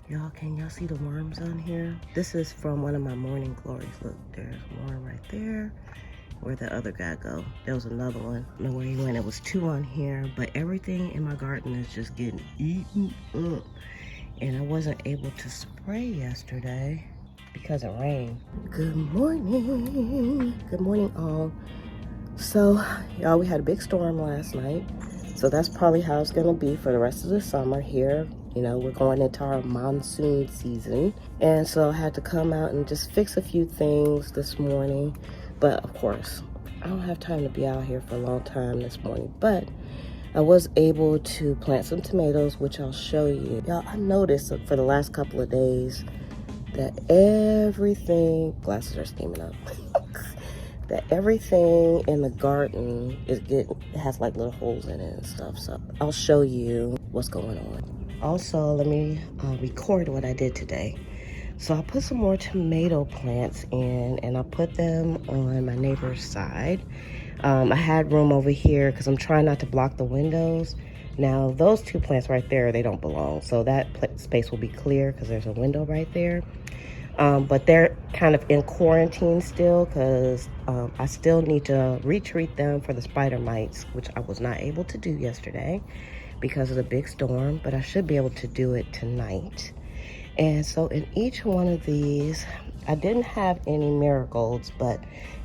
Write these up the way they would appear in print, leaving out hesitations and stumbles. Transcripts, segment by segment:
Y'all, can y'all see the worms on here? This is from one of my morning glories. Look, there's a worm right there. Where'd the other guy go? There was another one. I don't know where he went. It was 2 on here, but everything in my garden is just getting eaten up. And I wasn't able to spray yesterday because it rained. Good morning. Good morning, all. So, y'all, we had a big storm last night. So that's probably how it's gonna be for the rest of the summer here. You know, we're going into our monsoon season. And so I had to come out and just fix a few things this morning. But of course, I don't have time to be out here for a long time this morning. But I was able to plant some tomatoes, which I'll show you. Y'all, I noticed for the last couple of days that everything, glasses are steaming up. That everything in the garden has like little holes in it and stuff. So I'll show you what's going on. Also, let me record what I did today. So I put some more tomato plants in, and I put them on my neighbor's side. I had room over here because I'm trying not to block the windows. Now those 2 plants right there, they don't belong. So that space will be clear because there's a window right there. But they're kind of in quarantine still because I still need to retreat them for the spider mites, which I was not able to do yesterday because of the big storm, but I should be able to do it tonight. And so in each one of these, I didn't have any marigolds,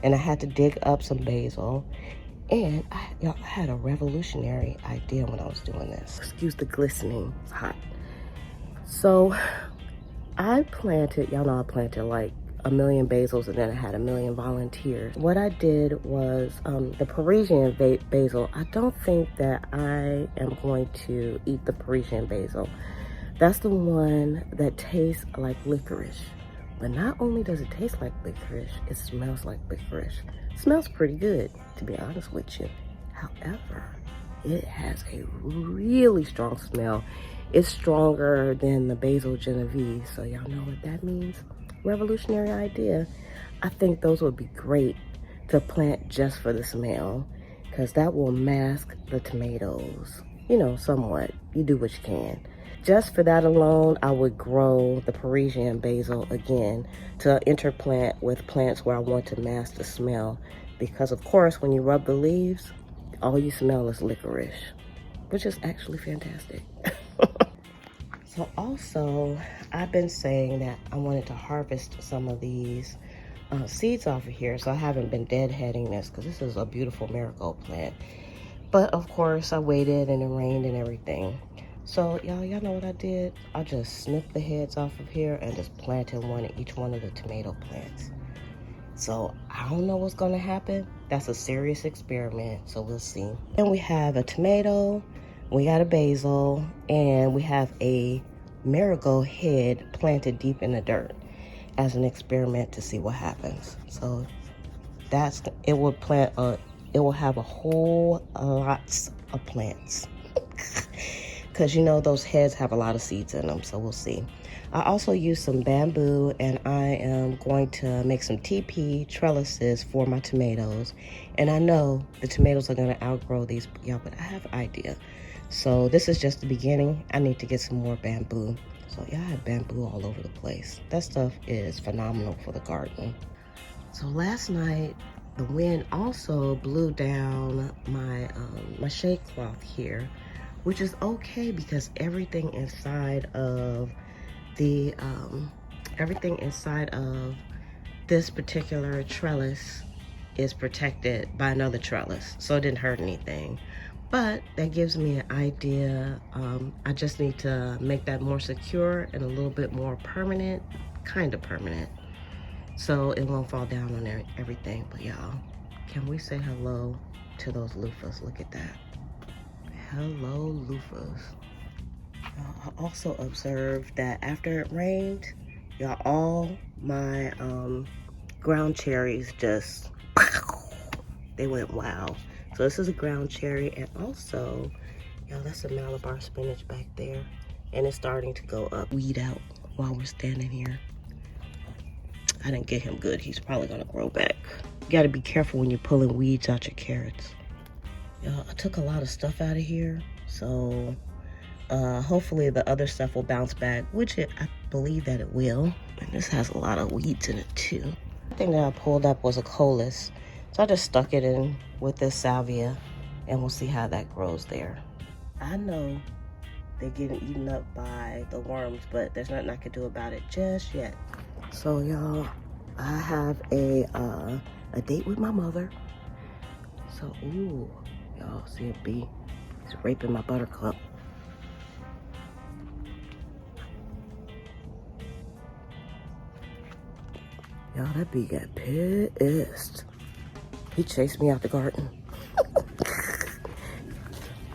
and I had to dig up some basil. And I had a revolutionary idea when I was doing this. Excuse the glistening, it's hot. So I planted, y'all know I planted like a million basils, and then I had a million volunteers. What I did was the Parisian basil. I don't think that I am going to eat the Parisian basil. That's the one that tastes like licorice. But not only does it taste like licorice, it smells like licorice. It smells pretty good, to be honest with you. However, it has a really strong smell. It's stronger than the basil Genovese, so y'all know what that means. Revolutionary idea. I think those would be great to plant just for the smell, because that will mask the tomatoes, you know, somewhat. You do what you can. Just for that alone, I would grow the Parisian basil again to interplant with plants where I want to mask the smell, because of course when you rub the leaves, all you smell is licorice, which is actually fantastic. So also, I've been saying that I wanted to harvest some of these seeds off of here, so I haven't been deadheading this because this is a beautiful marigold plant. But of course, I waited and it rained and everything. So y'all know what I did? I just snipped the heads off of here and just planted one in each one of the tomato plants. So I don't know what's gonna happen. That's a serious experiment, so we'll see. And we have a tomato, we got a basil, and we have a marigold head planted deep in the dirt as an experiment to see what happens. So it will have a whole lots of plants. Because you know those heads have a lot of seeds in them, so we'll see. I also used some bamboo, and I am going to make some TP trellises for my tomatoes. And I know the tomatoes are going to outgrow these, y'all, but I have an idea. So this is just the beginning. I need to get some more bamboo. So y'all have bamboo all over the place. That stuff is phenomenal for the garden. So last night, the wind also blew down my shade cloth here, which is okay because everything inside of this particular trellis is protected by another trellis, so it didn't hurt anything. But that gives me an idea. I just need to make that more secure and a little bit more permanent, kind of permanent, so it won't fall down on everything. But y'all, can we say hello to those loofahs? Look at that. Hello, loofahs. I also observed that after it rained, y'all, all my ground cherries just, they went wild. So this is a ground cherry, and also, y'all, that's a Malabar spinach back there, and it's starting to go up. Weed out while we're standing here. I didn't get him good. He's probably gonna grow back. You gotta be careful when you're pulling weeds out your carrots. Y'all, I took a lot of stuff out of here, so Hopefully the other stuff will bounce back, which I believe that it will. And this has a lot of weeds in it too. The thing that I pulled up was a coleus, so I just stuck it in with this salvia, and we'll see how that grows there. I know they're getting eaten up by the worms, but there's nothing I can do about it just yet. So y'all, I have a date with my mother. So ooh, y'all see a bee? He's raping my buttercup. Y'all, that bee got pissed. He chased me out the garden.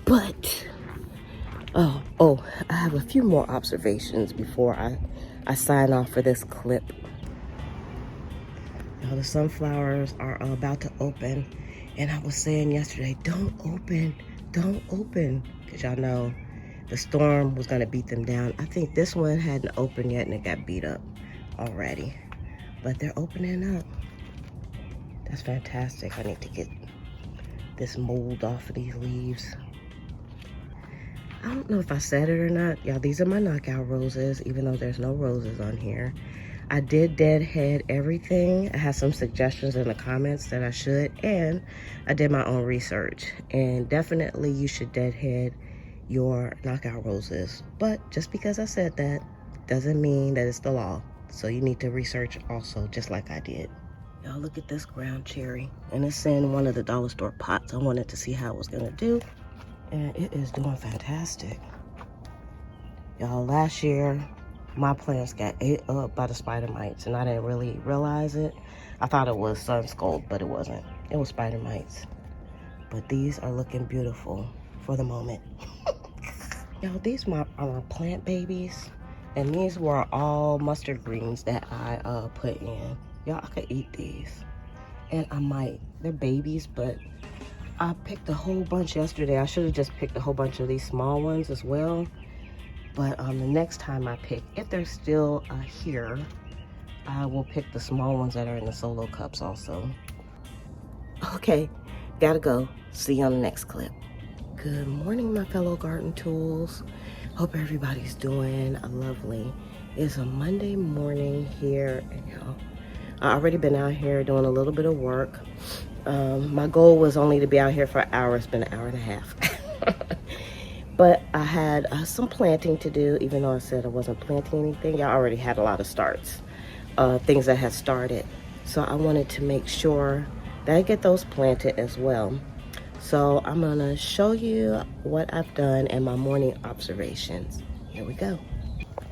But, oh, I have a few more observations before I sign off for this clip. Y'all, the sunflowers are about to open. And I was saying yesterday, don't open. Because y'all know the storm was going to beat them down. I think this one hadn't opened yet and it got beat up already. But they're opening up. That's fantastic. I need to get this mold off of these leaves. I don't know if I said it or not. Y'all, these are my knockout roses, even though there's no roses on here. I did deadhead everything. I had some suggestions in the comments that I should, and I did my own research. And definitely you should deadhead your knockout roses. But just because I said that doesn't mean that it's the law. So you need to research also, just like I did. Y'all, look at this ground cherry. And it's in one of the dollar store pots. I wanted to see how it was gonna do. And it is doing fantastic. Y'all, last year, my plants got ate up by the spider mites, and I didn't really realize it. I thought it was sun scald, but it wasn't. It was spider mites. But these are looking beautiful for the moment. Y'all, these are my plant babies. And these were all mustard greens that I put in. Y'all, I could eat these. And I might. They're babies, but I picked a whole bunch yesterday. I should have just picked a whole bunch of these small ones as well. But the next time I pick, if they're still here, I will pick the small ones that are in the solo cups also. Okay, gotta go. See you on the next clip. Good morning, my fellow garden tools. Hope everybody's doing lovely. It's a Monday morning here, and y'all, I already been out here doing a little bit of work. My goal was only to be out here for an hour. It's been an hour and a half. But I had some planting to do, even though I said I wasn't planting anything. Y'all already had a lot of starts, things that had started. So I wanted to make sure that I get those planted as well. So I'm gonna show you what I've done and my morning observations. Here we go.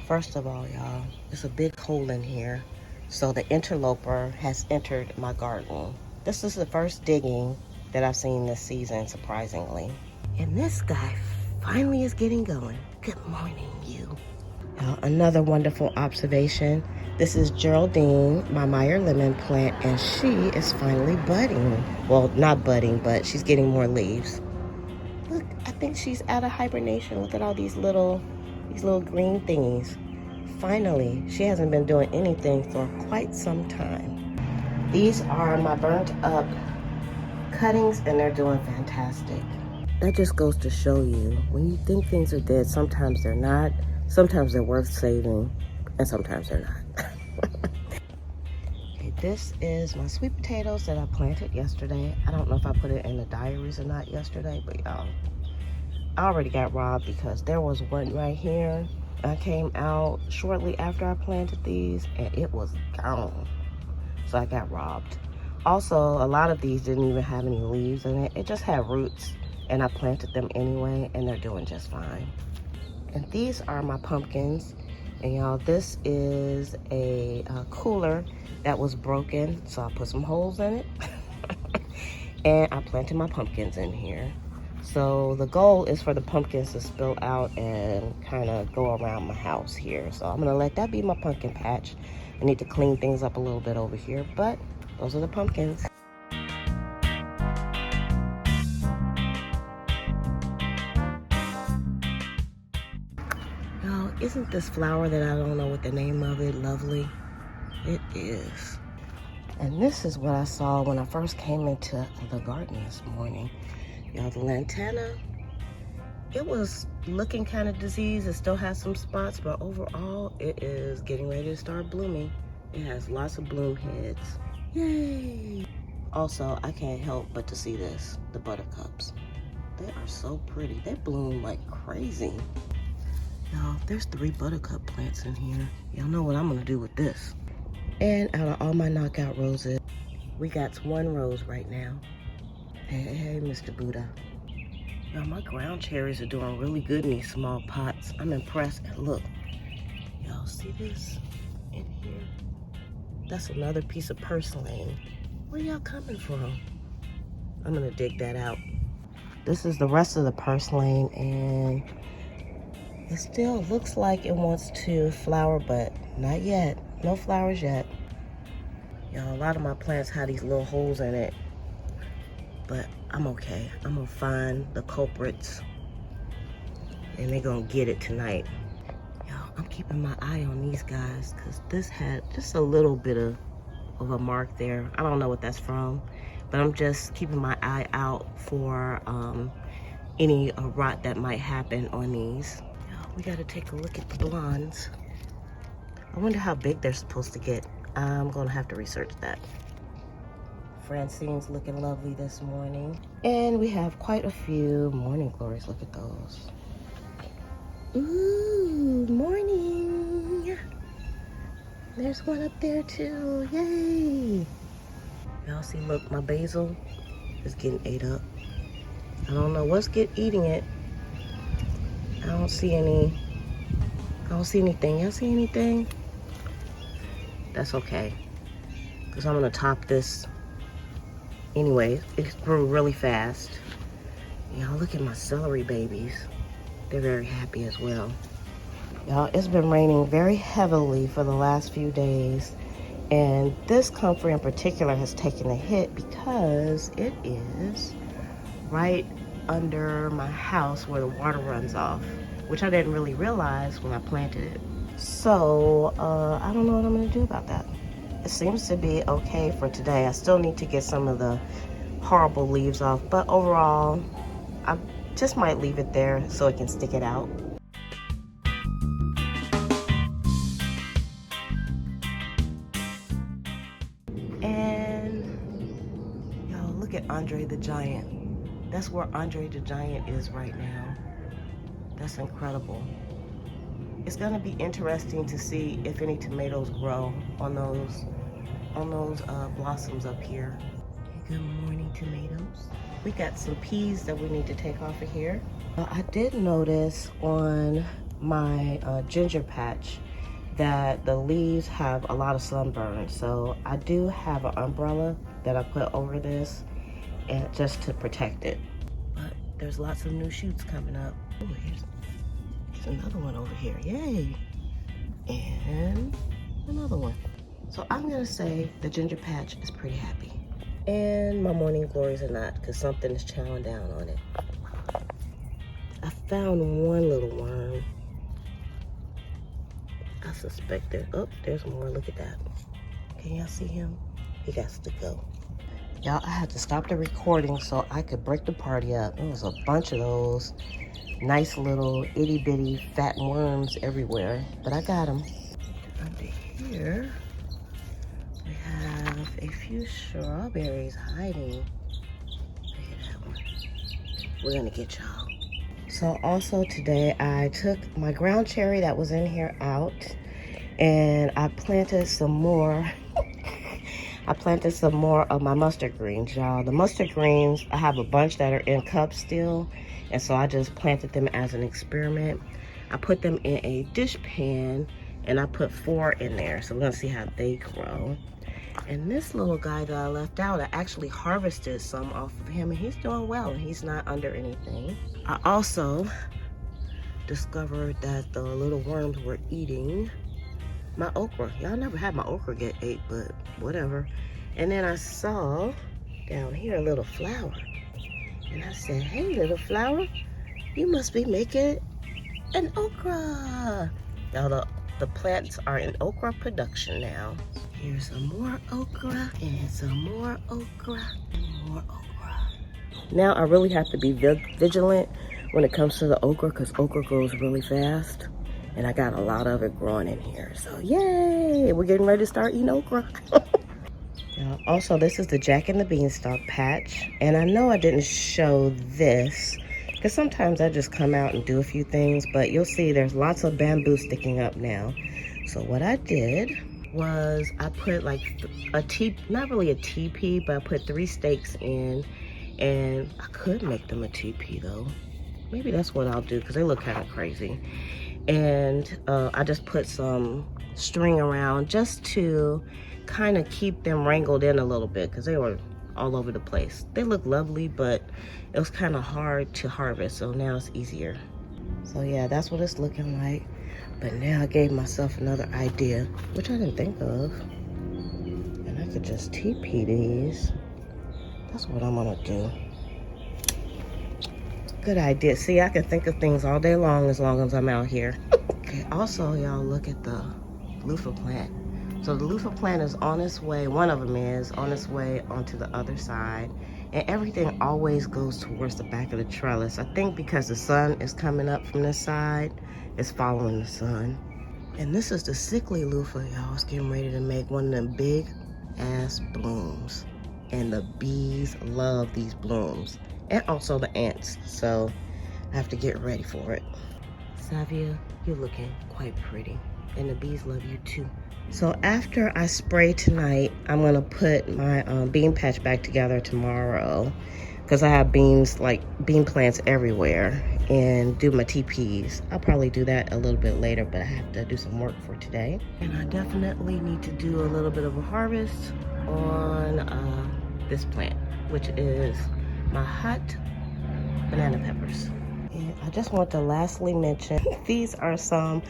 First of all, y'all, there's a big hole in here. So the interloper has entered my garden. This is the first digging that I've seen this season, surprisingly. And this guy finally is getting going. Good morning, you. Another wonderful observation. This is Geraldine, my Meyer lemon plant, and she is finally budding. Well, not budding, but she's getting more leaves. Look, I think she's out of hibernation. Look at all these little green thingies. Finally, she hasn't been doing anything for quite some time. These are my burnt up cuttings, and they're doing fantastic. That just goes to show you, when you think things are dead, sometimes they're not. Sometimes they're worth saving, and sometimes they're not. Okay, this is my sweet potatoes that I planted yesterday. I don't know if I put it in the diaries or not yesterday, but y'all, I already got robbed because there was one right here. I came out shortly after I planted these, and it was gone. So I got robbed. Also, a lot of these didn't even have any leaves in it. It just had roots, and I planted them anyway, and they're doing just fine. And these are my pumpkins. And y'all, this is a cooler that was broken, so I put some holes in it. And I planted my pumpkins in here. So the goal is for the pumpkins to spill out and kind of go around my house here. So I'm gonna let that be my pumpkin patch. I need to clean things up a little bit over here, but those are the pumpkins. Y'all, isn't this flower that I don't know what the name of it lovely? It is. And this is what I saw when I first came into the garden this morning. Y'all, the lantana, it was looking kind of diseased. It still has some spots, but overall it is getting ready to start blooming. It has lots of bloom heads. Yay! Also, I can't help but to see this, the buttercups. They are so pretty. They bloom like crazy. Y'all, there's 3 buttercup plants in here. Y'all know what I'm gonna do with this. And out of all my knockout roses, we got 1 rose right now. Hey, Mr. Buddha. Y'all, my ground cherries are doing really good in these small pots. I'm impressed. And look, y'all see this in here? That's another piece of purslane. Where y'all coming from? I'm gonna dig that out. This is the rest of the purslane, and it still looks like it wants to flower, but not yet. No flowers yet. Y'all, a lot of my plants have these little holes in it, but I'm okay. I'm gonna find the culprits, and they're gonna get it tonight. Y'all, I'm keeping my eye on these guys, because this had just a little bit of a mark there. I don't know what that's from, but I'm just keeping my eye out for any rot that might happen on these. We gotta take a look at the blondes. I wonder how big they're supposed to get. I'm gonna have to research that. Francine's looking lovely this morning. And we have quite a few morning glories. Look at those. Ooh, morning. There's one up there too, yay. Y'all see, look, my basil is getting ate up. I don't know what's eating it. I don't see anything. Y'all see anything? That's okay, because I'm gonna top this anyway. It grew really fast. Y'all, look at my celery babies. They're very happy as well. Y'all, it's been raining very heavily for the last few days, and this comfrey in particular has taken a hit because it is right under my house where the water runs off, which I didn't really realize when I planted it. So I don't know what I'm gonna do about that. It seems to be okay for today. I still need to get some of the horrible leaves off, but overall I just might leave it there so it can stick it out. And y'all, look at Andre the Giant. That's where Andre the Giant is right now. That's incredible. It's gonna be interesting to see if any tomatoes grow on those blossoms up here. Good morning, tomatoes. We got some peas that we need to take off of here. I did notice on my ginger patch that the leaves have a lot of sunburn. So I do have an umbrella that I put over this and just to protect it. But there's lots of new shoots coming up. Oh, here's another one over here, yay. And another one. So I'm gonna say the ginger patch is pretty happy. And my morning glories are not, because something is chowing down on it. I found one little worm. I suspected, oh, there's more, look at that. Can y'all see him? He got to go. Y'all, I had to stop the recording so I could break the party up. There was a bunch of those nice little itty bitty fat worms everywhere, but I got them. Under here, we have a few strawberries hiding. Look at that one. We're gonna get y'all. So also today, I took my ground cherry that was in here out, and I planted some more. I planted some more of my mustard greens, y'all. The mustard greens, I have a bunch that are in cups still, and so I just planted them as an experiment. I put them in a dish pan, and I put 4 in there, so we're gonna see how they grow. And this little guy that I left out, I actually harvested some off of him, and he's doing well. He's not under anything. I also discovered that the little worms were eating my okra. Y'all never had my okra get ate, but whatever. And then I saw down here a little flower, and I said, hey, little flower, you must be making an okra. Y'all, the plants are in okra production now. Here's some more okra, and some more okra, and more okra. Now I really have to be vigilant when it comes to the okra, because okra grows really fast. And I got a lot of it growing in here. So yay, we're getting ready to start eating okra. Also, this is the Jack and the Beanstalk patch. And I know I didn't show this, because sometimes I just come out and do a few things, but you'll see there's lots of bamboo sticking up now. So what I did was I put like not really a teepee, but I put 3 stakes in, and I could make them a teepee though. Maybe that's what I'll do, because they look kind of crazy. And I just put some string around just to kind of keep them wrangled in a little bit, because they were all over the place. They look lovely, but it was kind of hard to harvest, so now it's easier. So yeah, that's what it's looking like. But now I gave myself another idea, which I didn't think of. And I could just TP these. That's what I'm gonna do. Good idea. See, I can think of things all day long as I'm out here. Okay, also, y'all, look at the loofah plant. So the loofah plant is on its way, one of them is on its way onto the other side. And everything always goes towards the back of the trellis. I think because the sun is coming up from this side, it's following the sun. And this is the sickly loofah, y'all. It's getting ready to make one of them big ass blooms. And the bees love these blooms. And also the ants. So I have to get ready for it. Savia, you're looking quite pretty. And the bees love you too. So after I spray tonight, I'm gonna put my bean patch back together tomorrow, because I have beans, like bean plants everywhere, and do my TPs. I'll probably do that a little bit later, but I have to do some work for today. And I definitely need to do a little bit of a harvest on this plant, which is my hot banana peppers. And I just want to lastly mention, these are some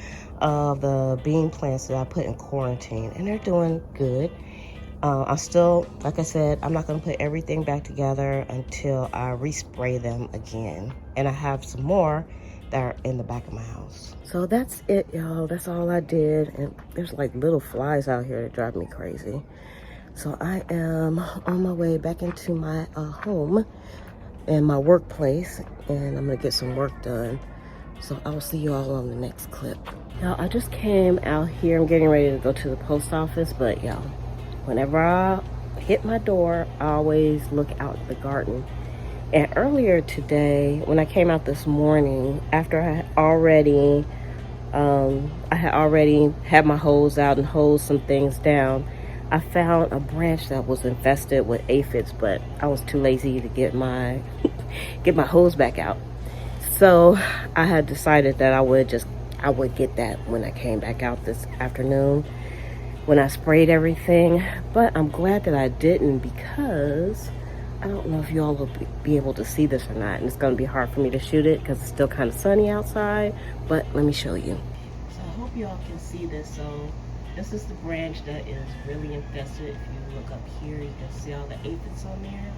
of the bean plants that I put in quarantine, and they're doing good. I still, like I said, I'm not going to put everything back together until I respray them again. And I have some more that are in the back of my house. So that's it, y'all. That's all I did. And there's like little flies out here that drive me crazy. So I am on my way back into my home and my workplace, and I'm gonna get some work done. So I'll see you all on the next clip. Y'all, I just came out here. I'm getting ready to go to the post office, but y'all, whenever I hit my door, I always look out the garden. And earlier today, when I came out this morning, after I had already had my hose out and hosed some things down, I found a branch that was infested with aphids, but I was too lazy to get my hose back out. So I had decided that I would get that when I came back out this afternoon when I sprayed everything. But I'm glad that I didn't, because I don't know if you all will be able to see this or not, and it's going to be hard for me to shoot it because it's still kind of sunny outside. But let me show you. So I hope you all can see this. So this is the branch that is really infested. If you look up here, you can see all the aphids on there.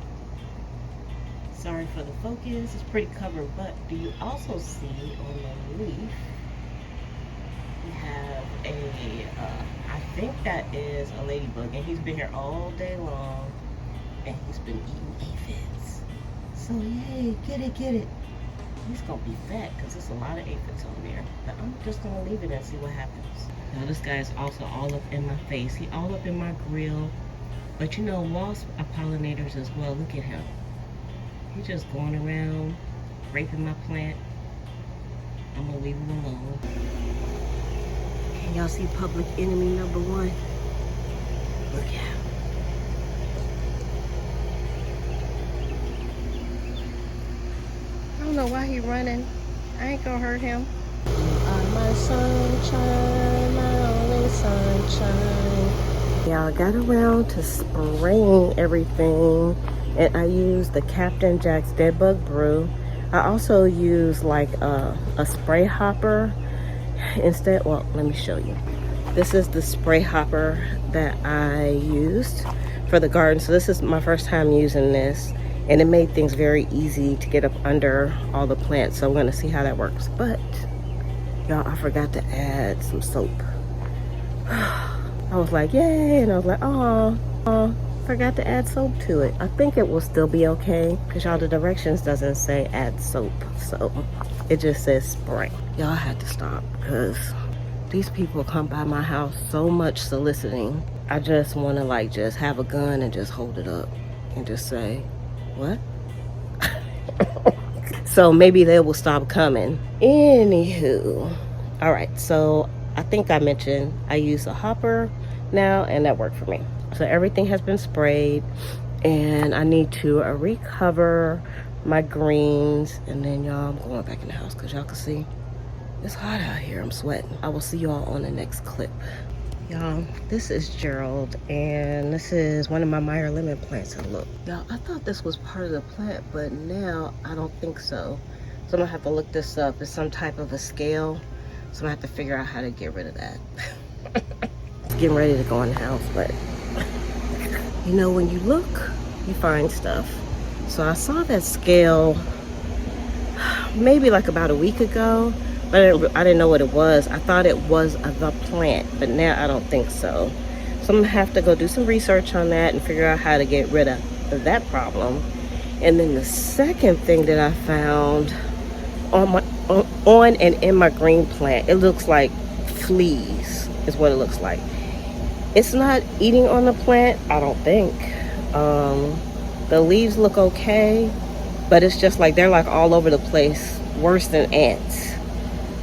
Sorry for the focus, it's pretty covered, but do you also see on the leaf, we have I think that is a ladybug, and he's been here all day long, and he's been eating aphids. So yay, get it. He's gonna be fat, because there's a lot of aphids on there, but I'm just gonna leave it and see what happens. Now this guy is also all up in my face. He all up in my grill. But you know, wasps are pollinators as well. Look at him. He's just going around raping my plant. I'm gonna leave him alone. Can y'all see public enemy number 1? Look at him. I don't know why he's running. I ain't gonna hurt him. My sunshine, my only sunshine. Yeah, I got around to spraying everything, and I used the Captain Jack's Dead Bug Brew. I also used like a spray hopper instead. Well, let me show you. This is the spray hopper that I used for the garden. So this is my first time using this, and it made things very easy to get up under all the plants. So I'm gonna see how that works. But y'all, I forgot to add some soap. I was like, yay, and I was like, oh. forgot to add soap to it. I think it will still be okay because y'all, the directions doesn't say add soap, so it just says spray. Y'all had to stop because these people come by my house so much soliciting. I just want to like just have a gun and just hold it up and just say, what? So maybe they will stop coming. Anywho, all right, so I think I mentioned I use a hopper now, and that worked for me. So everything has been sprayed, and I need to recover my greens, and then y'all, I'm going back in the house because y'all can see it's hot out here. I'm sweating. I will see y'all on the next clip. Y'all, this is Gerald, and this is one of my Meyer lemon plants. And look, y'all, I thought this was part of the plant, but now I don't think so. So I'm gonna have to look this up. It's some type of a scale, so I'm gonna have to figure out how to get rid of that. It's getting ready to go in the house, but you know, when you look, you find stuff. So I saw that scale maybe like about a week ago, but I didn't know what it was. I thought it was the plant, but now I don't think so. So I'm gonna have to go do some research on that and figure out how to get rid of that problem. And then the second thing that I found on and in my green plant, it looks like fleas is what it looks like. It's not eating on the plant, I don't think. The leaves look okay, but it's just like they're like all over the place, worse than ants.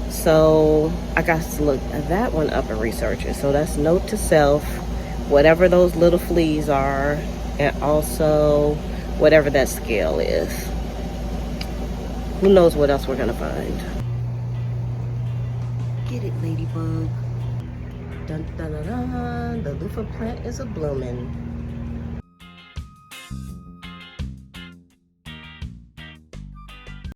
So I got to look that one up and research it. So that's note to self, whatever those little fleas are, and also whatever that scale is. Who knows what else we're gonna find. Get it, ladybug. Dun dun dun dun. The loofah plant is a bloomin'.